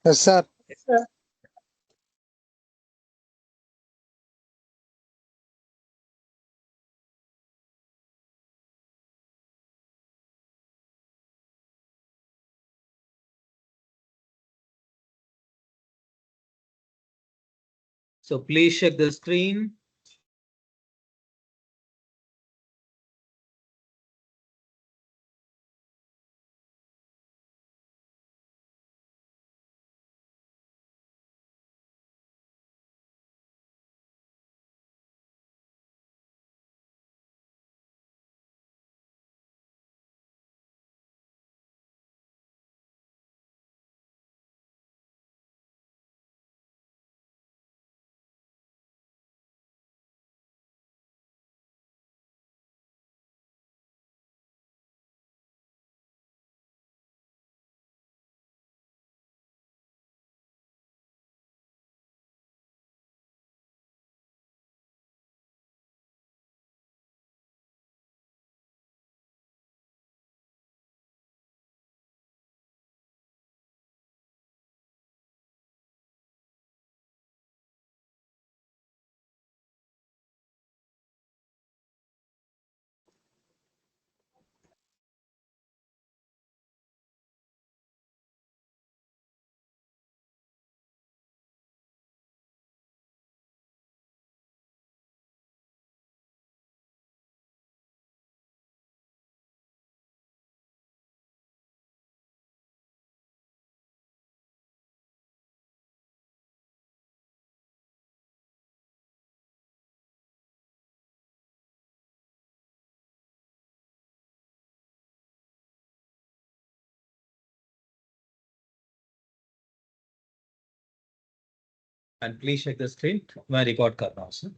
Yes, sir. So please check the screen. And please check the screen. मैं record कर रहा हूँ sir.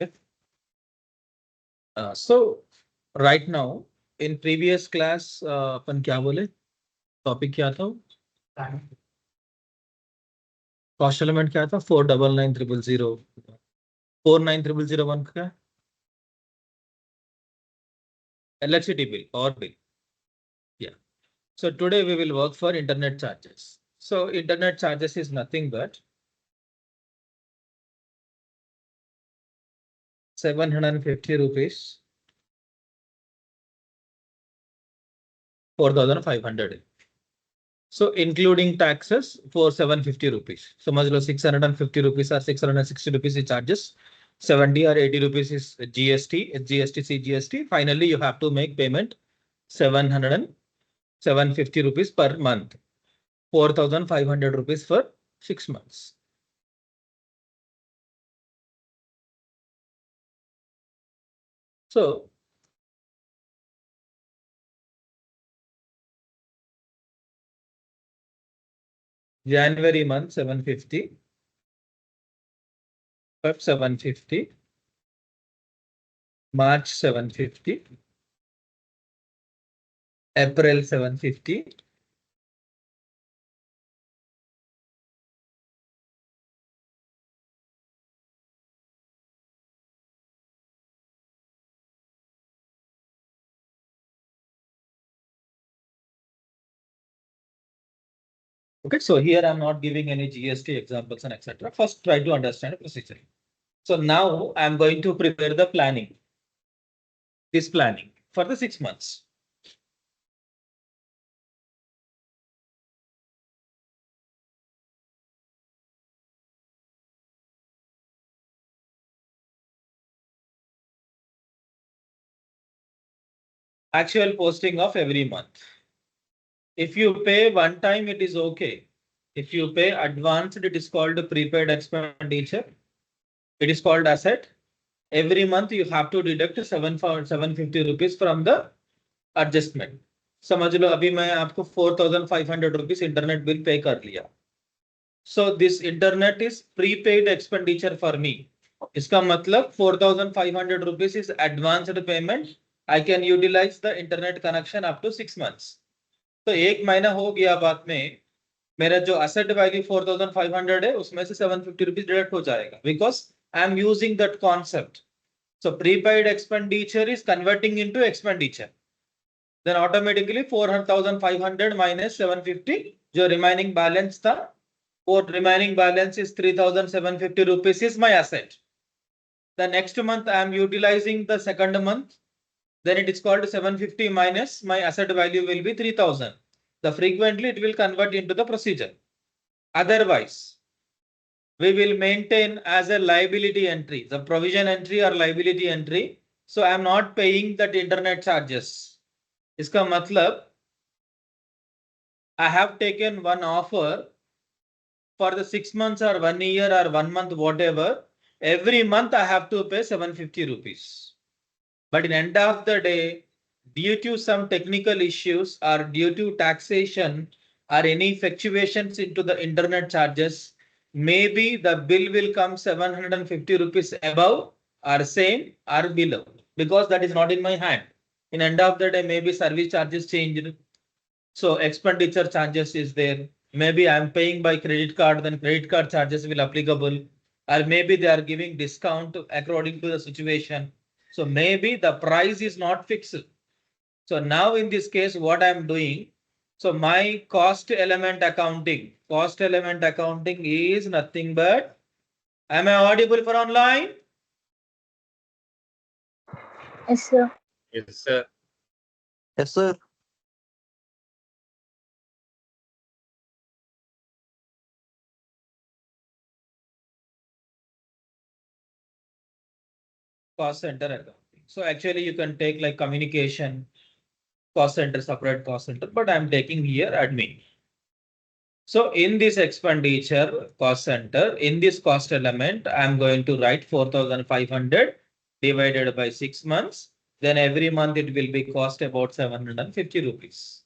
Okay. So right now in previous class अपन क्या बोले? Topic क्या था? Cost element क्या था? 499000. 49001 का electricity bill or bill. Yeah. So today we will work for internet charges. So internet charges is nothing but 750 rupees, 4,500. So including taxes for 750 rupees. So समझ लो 650 rupees or 660 rupees is charges. 70 or 80 rupees is GST, CGST. Finally, you have to make payment 750 rupees per month. 4,500 rupees for 6 months. So January month 750, Feb 750, March 750, April 750, okay, so here I'm not giving any GST examples and etc. First, try to understand the procedure. So now I'm going to prepare the planning. This planning for the 6 months. Actual posting of every month. If you pay one time, it is okay. If you pay advanced, it is called prepaid expenditure. It is called asset. Every month you have to deduct 750 rupees from the adjustment. समझ लो अभी मैं आपको 4,500 rupees internet bill pay कर लिया. So this internet is prepaid expenditure for me. इसका मतलब 4,500 rupees is advanced payment. I can utilize the internet connection up to 6 months. तो एक महीना हो गया बाद में मेरा जो asset value 4,500 है उसमें से 750 rupees डिडक्ट हो जाएगा because I am using that concept. So prepaid expenditure is converting into expenditure. Then automatically 4,500 minus 750 जो remaining balance था, वो remaining balance is 3,750 rupees is my asset. The next month I am utilizing the second month, then it is called 750 minus my asset value will be 3,000. The frequently it will convert into the procedure. Otherwise, we will maintain as a liability entry, the provision entry or liability entry. So I am not paying that internet charges. इसका मतलब I have taken one offer for the 6 months or 1 year or 1 month, whatever. Every month I have to pay 750 rupees. But in end of the day, due to some technical issues or due to taxation or any fluctuations into the internet charges, maybe the bill will come 750 rupees above or same or below, because that is not in my hand. In end of the day, maybe service charges changed. So expenditure charges is there. Maybe I'm paying by credit card, then credit card charges will applicable. Or maybe they are giving discount according to the situation. So maybe the price is not fixed. So now in this case, what I'm doing, so my cost element accounting is nothing but, am I audible for online? Yes, sir. Yes, sir. Yes, sir. Cost center accounting. So actually you can take like communication, cost center, separate cost center, but I'm taking here admin. So in this expenditure cost center, in this cost element, I'm going to write 4,500 divided by 6 months. Then every month it will be cost about 750 rupees.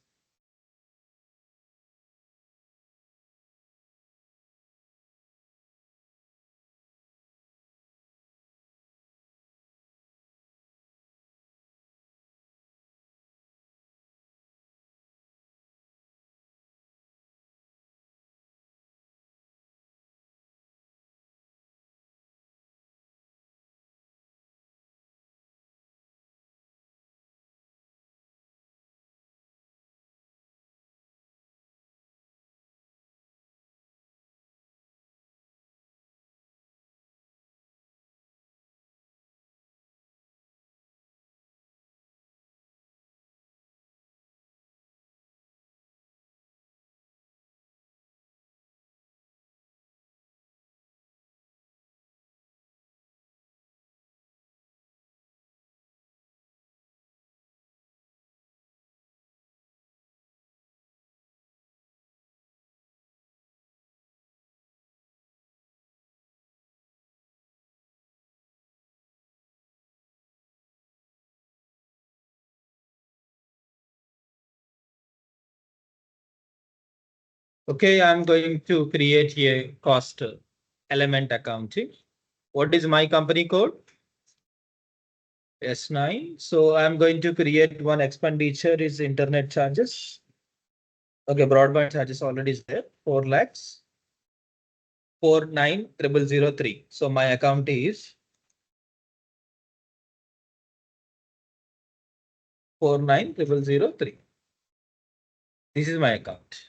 Okay, I'm going to create a cost element accounting. What is my company code? S9. So I'm going to create one expenditure is internet charges. Okay, broadband charges already is there, 4 lakhs. 49,003. So my account is 49,003. This is my account.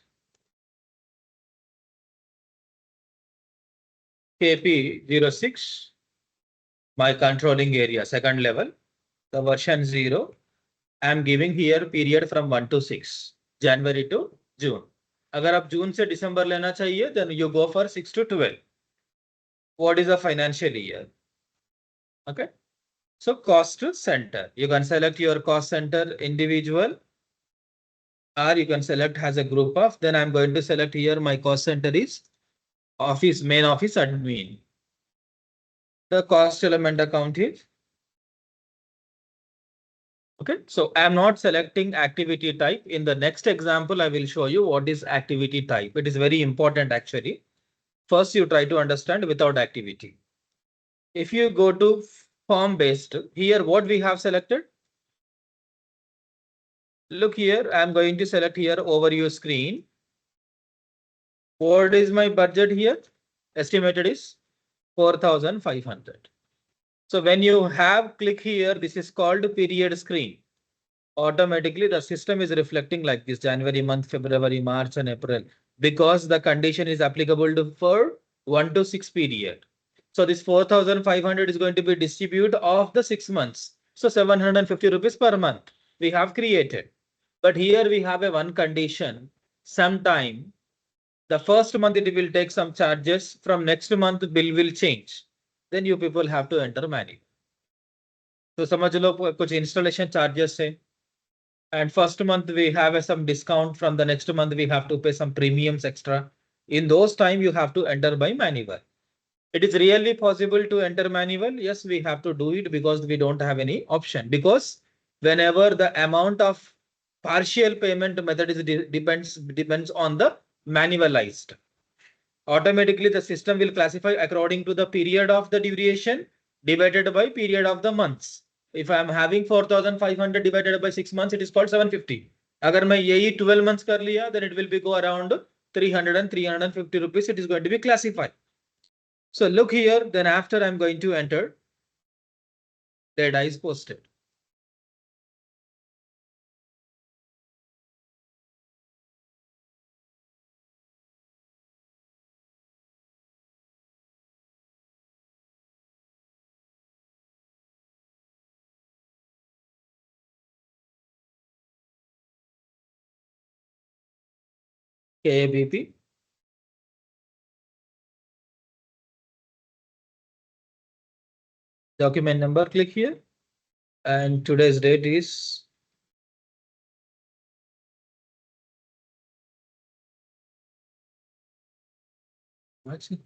KP06, my controlling area, second level, the version 0. I am giving here period from 1 to 6, January to June. अगर आप जून से दिसंबर लेना चाहिए, then you go for 6 to 12. What is the financial year? Okay. So cost center, you can select your cost center individual, or you can select as a group of. Then I'm going to select here my cost center is office, main office admin. The cost element account is. Okay, so I'm not selecting activity type. In the next example, I will show you what is activity type. It is very important actually. First, you try to understand without activity. If you go to form based, here what we have selected. Look here, I'm going to select here overview screen. What is my budget here? Estimated is 4,500. So when you have click here, this is called period screen. Automatically the system is reflecting like this: January month, February, March and April. because the condition is applicable for 1 to 6 period. So this 4,500 is going to be distributed of the 6 months. So 750 rupees per month we have created. But here we have a one condition. Sometime the first month it will take some charges. From next month bill will change. Then you people have to enter manually. So समझ लो कुछ installation charges है. And first month we have some discount. From the next month we have to pay some premiums extra. In those time you have to enter by manual. It is really possible to enter manual. Yes, we have to do it because we don't have any option. Because whenever the amount of partial payment method is depends on the manualized. Automatically the system will classify according to the period of the duration divided by period of the months. If I am having 4,500 divided by 6 months, it is called 750. Agar मैं यही 12 months कर लिया, then it will be go around 300 and 350 rupees. It is going to be classified. So look here, then after I'm going to enter, data is posted. KABP. Document number, click here. And today's date is what's it?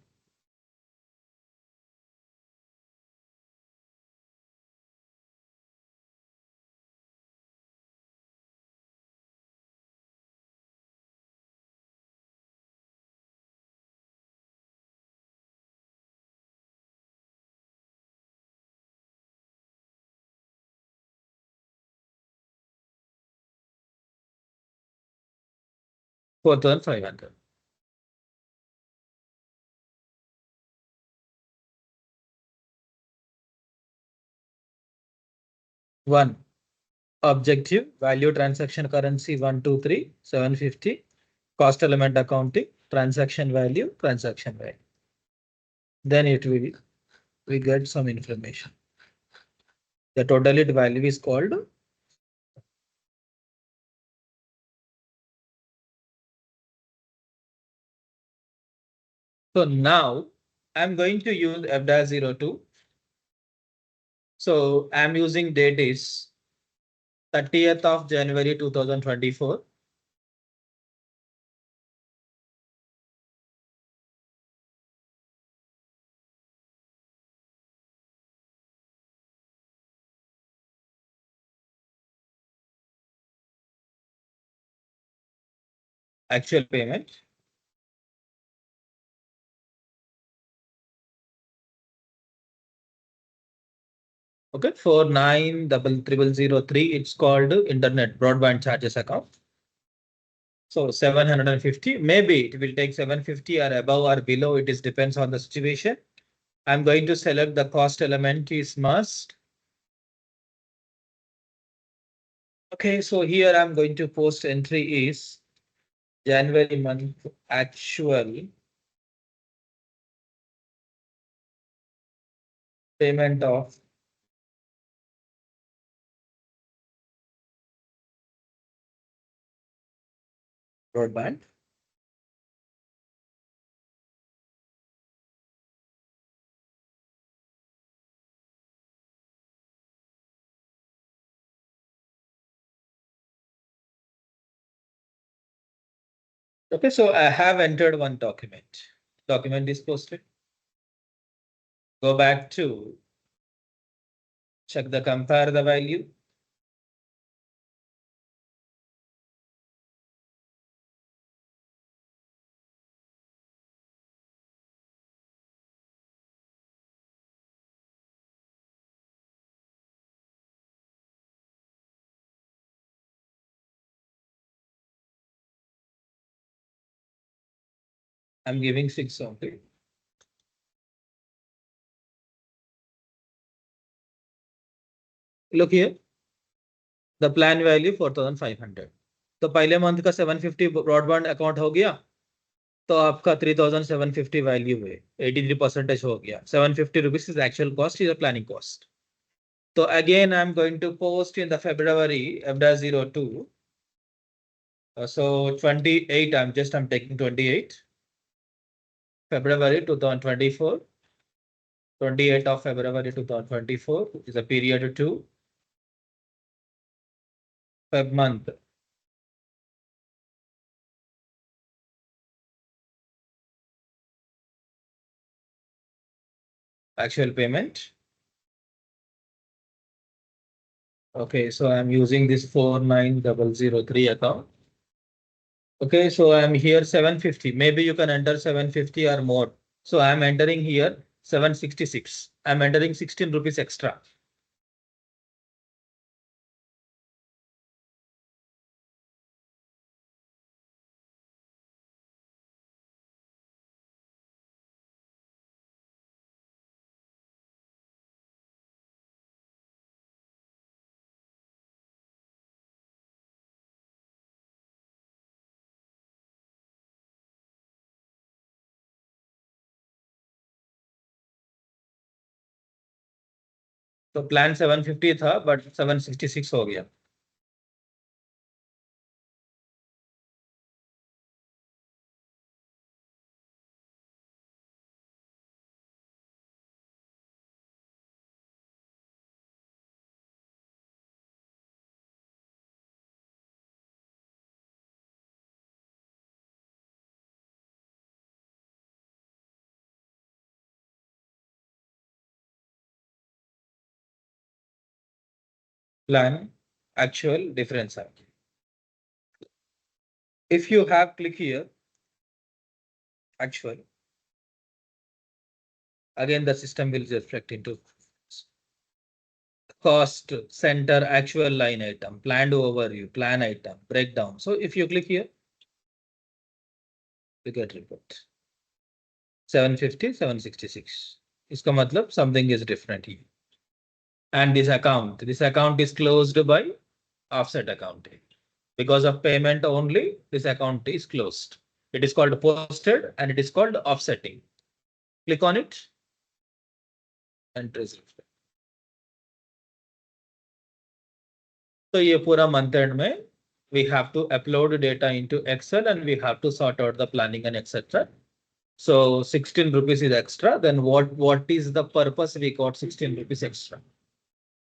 $4,500. One. Objective, value transaction currency 123, 750, cost element accounting, transaction value. Then we get some information. The total value is called. So now I'm going to use F-02. So I'm using date is 30th of January 2024. Actual payment. Okay, 49,003. It's called internet broadband charges account. So 750, maybe it will take 750 or above or below. It is depends on the situation. I'm going to select the cost element is must. Okay, so here I'm going to post entry is January month actual payment of broadband. Okay, so I have entered one document. Document is posted. Go back to check the compare the value. I'm giving 6 only. Look here. The plan value 4,500. तो पहले month का 750 broadband account हो गया. तो आपका 3750 value है, 83% हो गया. 750 rupees is actual cost, is a planning cost. So again, I'm going to post in the February F-02. So 28, I'm taking 28. February 2024. 28 of February 2024 is a period 2. Feb month. Actual payment. Okay, so I'm using this 49003 account. Okay, so I'm here 750. Maybe you can enter 750 or more. So I'm entering here 766. I'm entering 16 rupees extra. So plan 750 था, but 766 हो गया. Plan, actual, difference. If you have click here, actual, again the system will reflect into cost, center, actual line item, planned overview, plan item, breakdown. So if you click here, you get report. 750, 766. इसका मतलब something is different here. And this account is closed by offset accounting. Because of payment only, this account is closed. It is called posted and it is called offsetting. Click on it and trace reflect. So ये पूरा month end में we have to upload data into Excel and we have to sort out the planning and etc. So 16 rupees is extra. Then what is the purpose we got 16 rupees extra?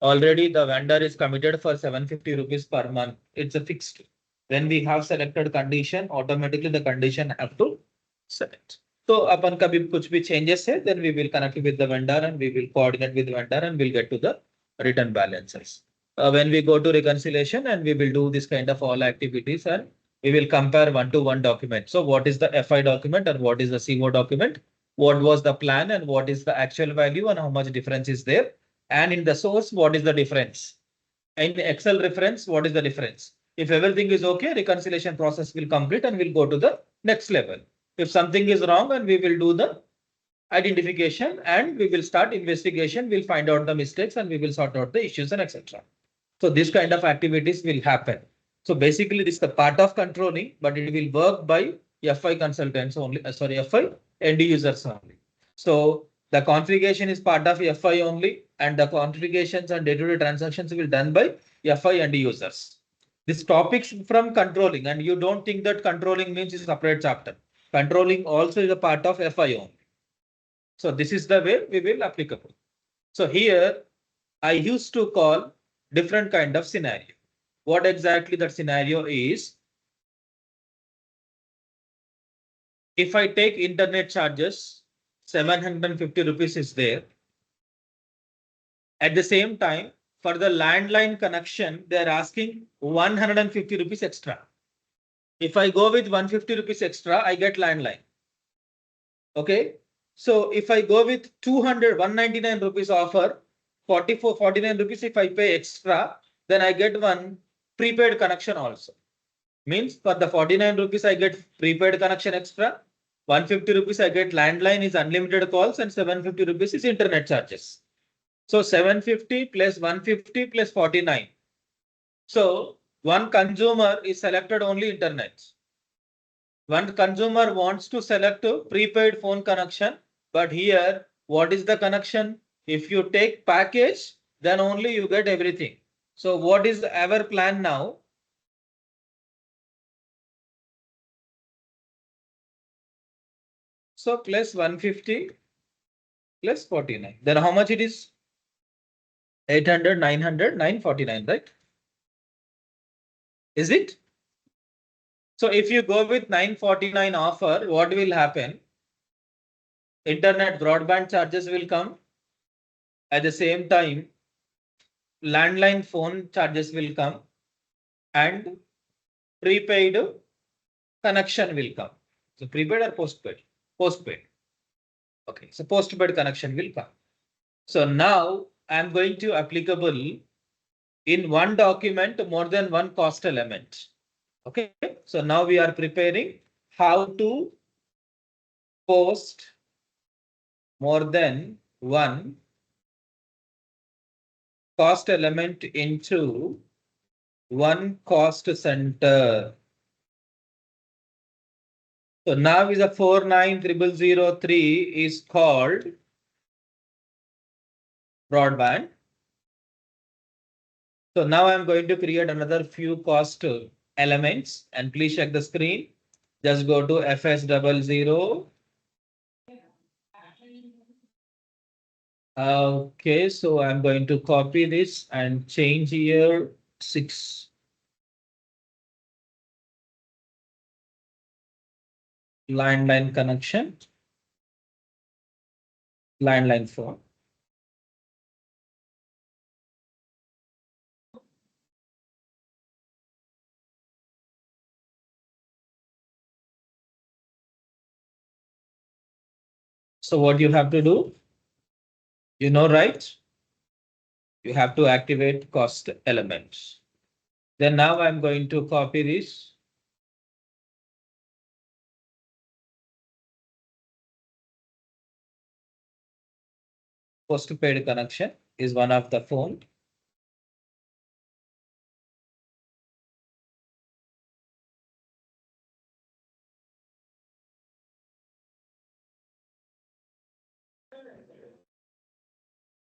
Already the vendor is committed for 750 rupees per month. It's a fixed. When we have selected condition, automatically the condition have to select. So अपन कभी कुछ भी changes है, then we will connect with the vendor and we will coordinate with the vendor and we'll get to the return balances. When we go to reconciliation and we will do this kind of all activities and we will compare one-to-one document. So what is the FI document and what is the CO document? What was the plan and what is the actual value and how much difference is there? And in the source, what is the difference? In Excel reference, what is the difference? If everything is okay, reconciliation process will complete and we'll go to the next level. If something is wrong, and we will do the identification and we will start investigation, we'll find out the mistakes and we will sort out the issues and etc. So this kind of activities will happen. So basically this is the part of controlling, but it will work by FI consultants only, FI end users only. So the configuration is part of FI only and the configurations and day-to-day transactions will done by FI end users. This topics from controlling and you don't think that controlling means is a separate chapter. Controlling also is a part of FI only. So this is the way we will applicable. So here I used to call different kind of scenario. What exactly that scenario is? If I take internet charges, 750 rupees is there. At the same time, for the landline connection, they are asking 150 rupees extra. If I go with 150 rupees extra, I get landline. Okay. So if I go with 199 rupees offer, 49 rupees if I pay extra, then I get one prepaid connection also. Means for the 49 rupees I get prepaid connection extra, 150 rupees I get landline is unlimited calls and 750 rupees is internet charges. So 750 plus 150 plus 49. So one consumer is selected only internet. One consumer wants to select a prepaid phone connection, but here, what is the connection? If you take package, then only you get everything. So what is our plan now? So plus 150 plus 49. Then how much it is? 800, 900, 949, right? Is it? So if you go with 949 offer, what will happen? Internet broadband charges will come. At the same time, landline phone charges will come and prepaid connection will come. So prepaid or postpaid? Postpaid. Okay, so postpaid connection will come. So now I'm going to applicable in one document more than one cost element. Okay, so now we are preparing how to post more than one cost element into one cost center. So now is a 490003 is called broadband. So now I'm going to create another few cost elements and please check the screen. Just go to FS00. Okay, so I'm going to copy this and change here 6. Landline connection, landline phone. So what you have to do, you know, right? You have to activate cost elements. Then now I'm going to copy this. Postpaid connection is one of the phone.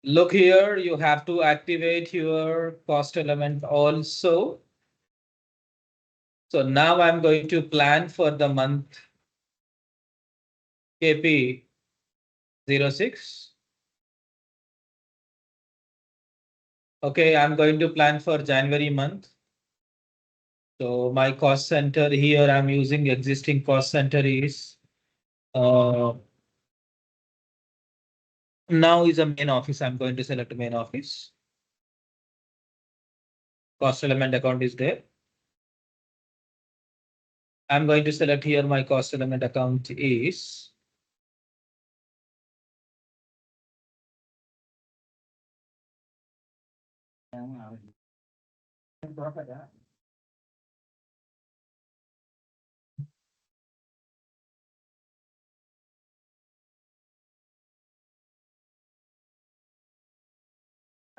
Look here, you have to activate your cost element also. So now I'm going to plan for the month KP 06. Okay, I'm going to plan for January month. So my cost center here, I'm using existing cost center is now is a main office. I'm going to select main office. Cost element account is there. I'm going to select here my cost element account is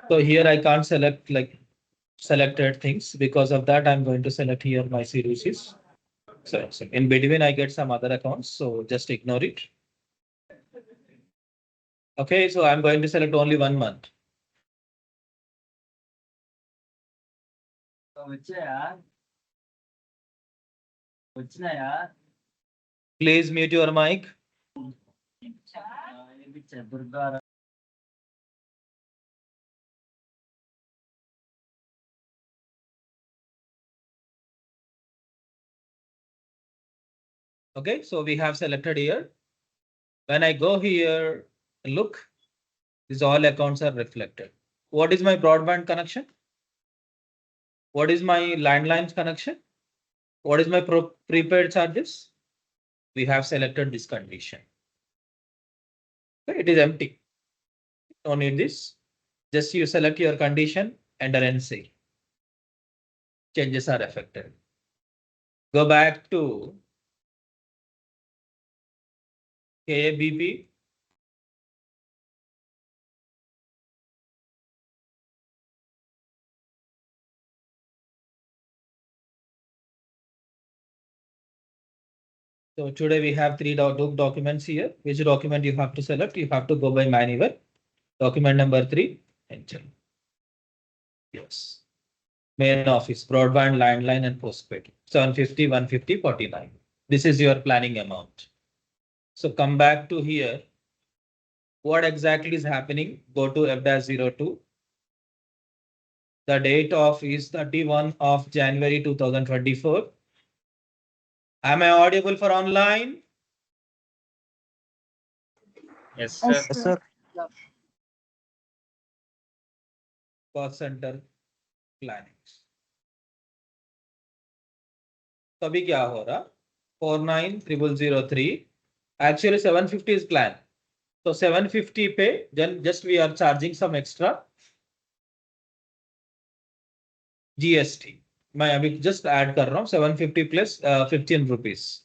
so here I can't select like selected things. Because of that, I'm going to select here my series is. So in between, I get some other accounts. So just ignore it. Okay, so I'm going to select only 1 month. Please mute your mic. Okay, so we have selected here. When I go here, look, these all accounts are reflected. What is my broadband connection? What is my landline connection? What is my prepaid charges? We have selected this condition. Okay, it is empty. Don't need this. Just you select your condition, enter NC. Changes are affected. Go back to KABP. So today we have three documents here. Which document you have to select? You have to go by manual. Document number 3, enter. Yes. Main office, broadband, landline, and postpaid. 750, 150, 49. This is your planning amount. So come back to here. What exactly is happening? Go to F-02. The date of is 31 of January 2024. Am I audible for online? Yes, sir. Yes, sir. Cost center planning. तो अभी क्या हो रहा 49,003 actually 750 is plan. So 750 पे then just we are charging some extra GST. मैं अभी just add कर रहा हूँ 750 plus 15 rupees.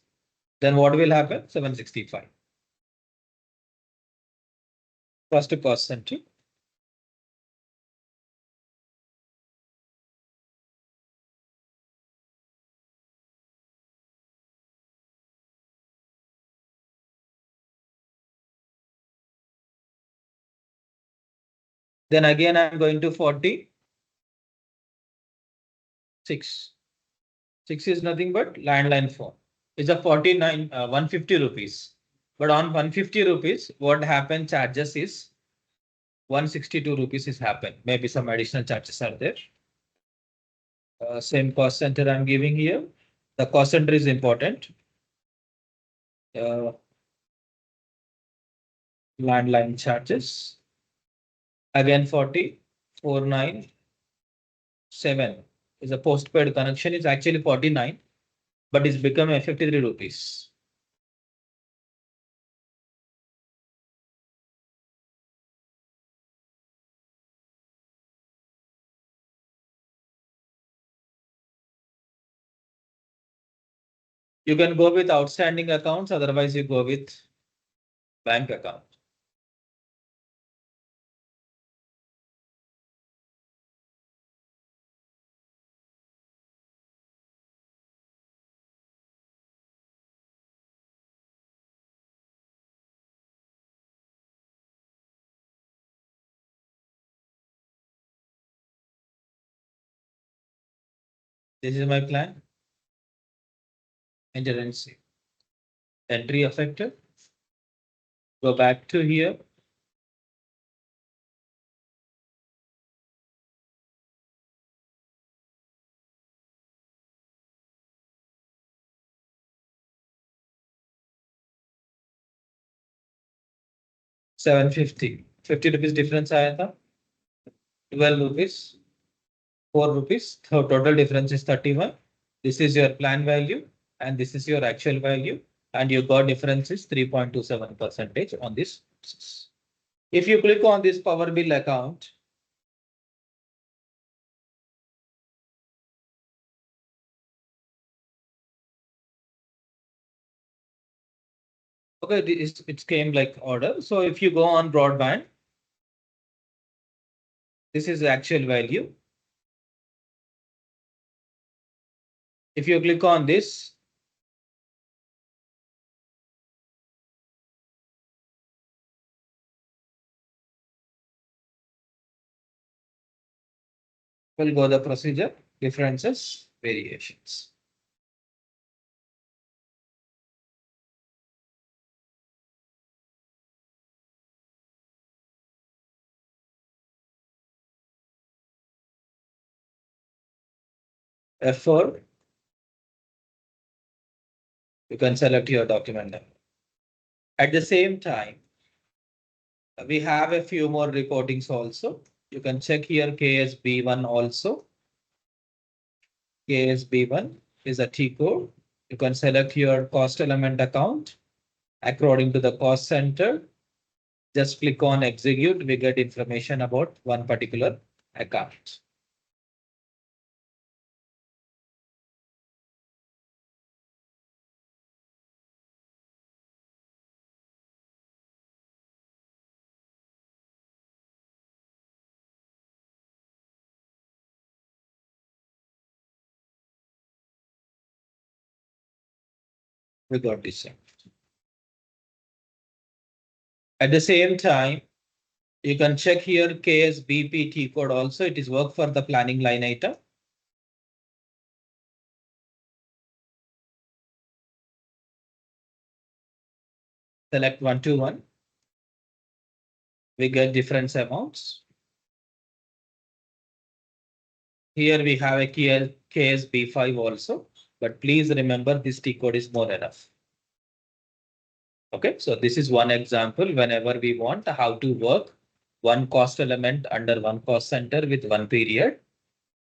Then what will happen? 765. First cost center. Then again I'm going to 46. 6 is nothing but landline phone. It's a 49 150 rupees. But on 150 rupees, what happened charges is 162 rupees is happened. Maybe some additional charges are there. Same cost center I'm giving here. The cost center is important. Landline charges. Again 40, 497 is a postpaid connection. It's actually 49, but it's become a 53 rupees. You can go with outstanding accounts, otherwise you go with bank account. This is my plan. Enter and see. Entry affected. Go back to here. $750. 50 rupees difference आया था. 12 rupees. 4 rupees. So total difference is 31. This is your plan value and this is your actual value. And you got difference is 3.27% on this. If you click on this power bill account, okay, it came like order. So if you go on broadband, this is the actual value. If you click on this, we'll go the procedure, differences, variations. F4, you can select your document number. At the same time, we have a few more reportings also. You can check here KSB1 also. KSB1 is a T code. You can select your cost element account according to the cost center. Just click on execute. We get information about one particular account. We got this. At the same time, you can check here KSBPT code also. It is work for the planning line item. Select 121. We get different amounts. Here we have a KSB5 also, but please remember this T code is more enough. Okay, so this is one example whenever we want how to work one cost element under one cost center with one period,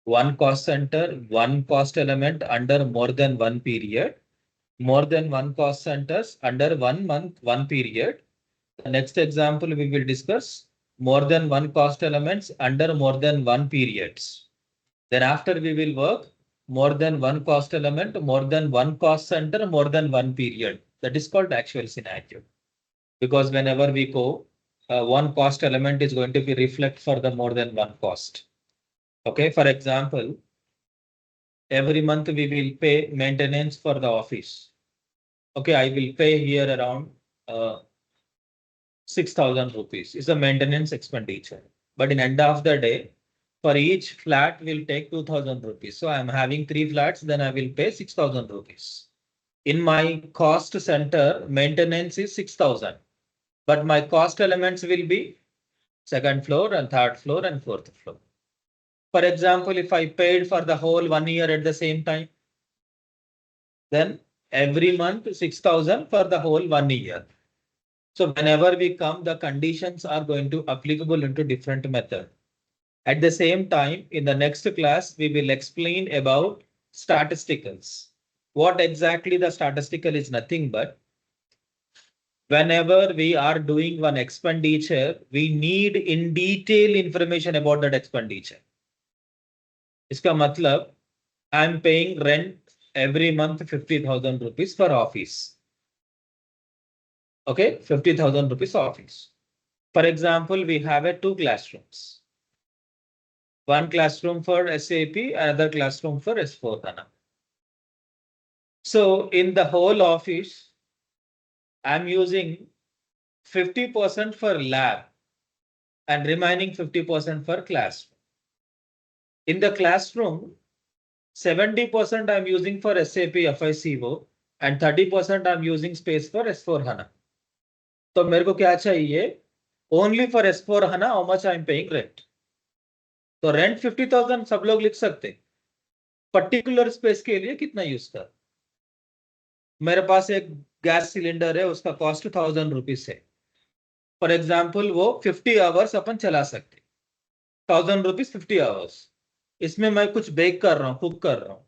one cost center, one cost element under more than one period, more than one cost centers under 1 month, one period. The next example we will discuss more than one cost elements under more than one periods. Then after we will work more than one cost element, more than one cost center, more than one period. That is called actual scenario. Because whenever we go, one cost element is going to be reflect for the more than one cost. Okay, for example, every month we will pay maintenance for the office. Okay, I will pay here around 6,000 rupees is a maintenance expenditure. But in end of the day, for each flat will take 2,000 rupees. So I'm having 3 flats, then I will pay 6,000 rupees. In my cost center, maintenance is 6,000. But my cost elements will be second floor and third floor and fourth floor. For example, if I paid for the whole 1 year at the same time, then every month 6,000 for the whole 1 year. So whenever we come, the conditions are going to applicable into different method. At the same time, in the next class, we will explain about statisticals. What exactly the statistical is nothing but whenever we are doing one expenditure, we need in detail information about that expenditure. Iska matlab, I am paying rent every month 50,000 rupees for office. Okay, 50,000 rupees office. For example, we have 2 classrooms. One classroom for SAP, another classroom for S4 HANA. So in the whole office, I'm using 50% for lab and remaining 50% for classroom. In the classroom, 70% I'm using for SAP FI and 30% I'm using space for S4 HANA. So मेरे को क्या चाहिए? Only for S4 HANA, how much I'm paying rent? तो rent 50,000 सब लोग लिख सकते, particular space के लिए कितना यूज कर. मेरे पास एक गैस सिलेंडर है, उसका कॉस्ट 1,000 रुपीज है. फॉर एग्जाम्पल वो 50 आवर्स अपन चला सकते, 1,000 रुपीज 50 आवर्स. इसमें मैं कुछ बेक कर रहा हूँ, कुक कर रहा हूँ,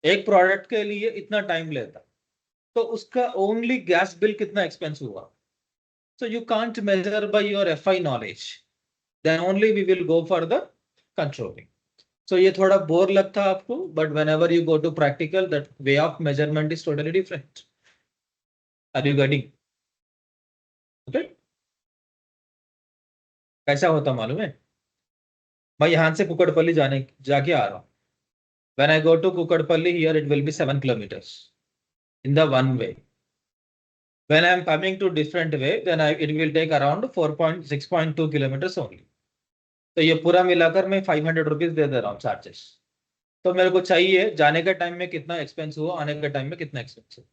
एक प्रोडक्ट के लिए इतना टाइम लेता, तो उसका ओनली गैस बिल कितना एक्सपेंस हुआ. So you can't measure by your FI knowledge, then only we will go for the controlling. So ये थोड़ा बोर लगता है आपको, but whenever you go to practical, that way of measurement is totally different. Are you getting? Okay? कैसा होता मालूम है? मैं यहाँ से कुकड़पल्ली जाके आ रहा हूँ. When I go to Kukatpalli, here it will be 7 kilometers in the one way. When I am coming to different way, then it will take around 6.2 kilometers only. तो ये पूरा मिलाकर मैं 500 रुपीज दे रहा हूँ चार्जेस. तो मेरे को चाहिए जाने के टाइम में कितना एक्सपेंस हुआ, आने के टाइम में कितना एक्सपेंस हुआ.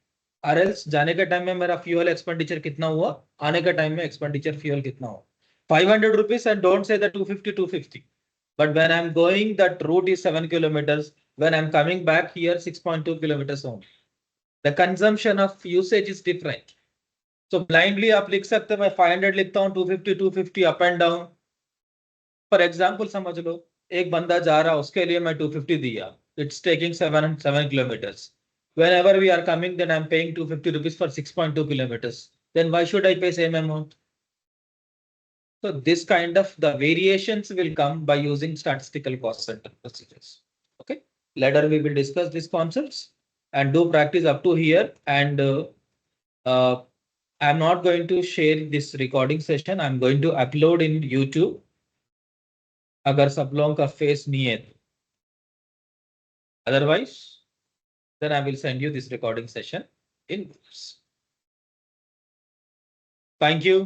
आरएल्स जाने के टाइम में मेरा फ्यूल एक्सपेंडिचर कितना हुआ, आने के टाइम में एक्सपेंडिचर फ्यूल कितना हुआ. 500 rupees and don't say that 250. But when I'm going, that route is 7 kilometers. When I'm coming back here, 6.2 kilometers only. The consumption of usage is different. So blindly आप लिख सकते हैं, मैं 500 लिखता हूँ, 250 up and down. For example, समझ लो एक बंदा जा रहा, उसके लिए मैं 250 दिया. It's taking 7 kilometers. Whenever we are coming, then I'm paying 250 rupees for 6.2 kilometers. Then why should I pay same amount? So this kind of the variations will come by using statistical cost center procedures. Okay. Later we will discuss these concepts and do practice up to here. And I'm not going to share this recording session. I'm going to upload in YouTube. अगर सब लोगों का face नहीं है, otherwise then I will send you this recording session. in groups. Thank you.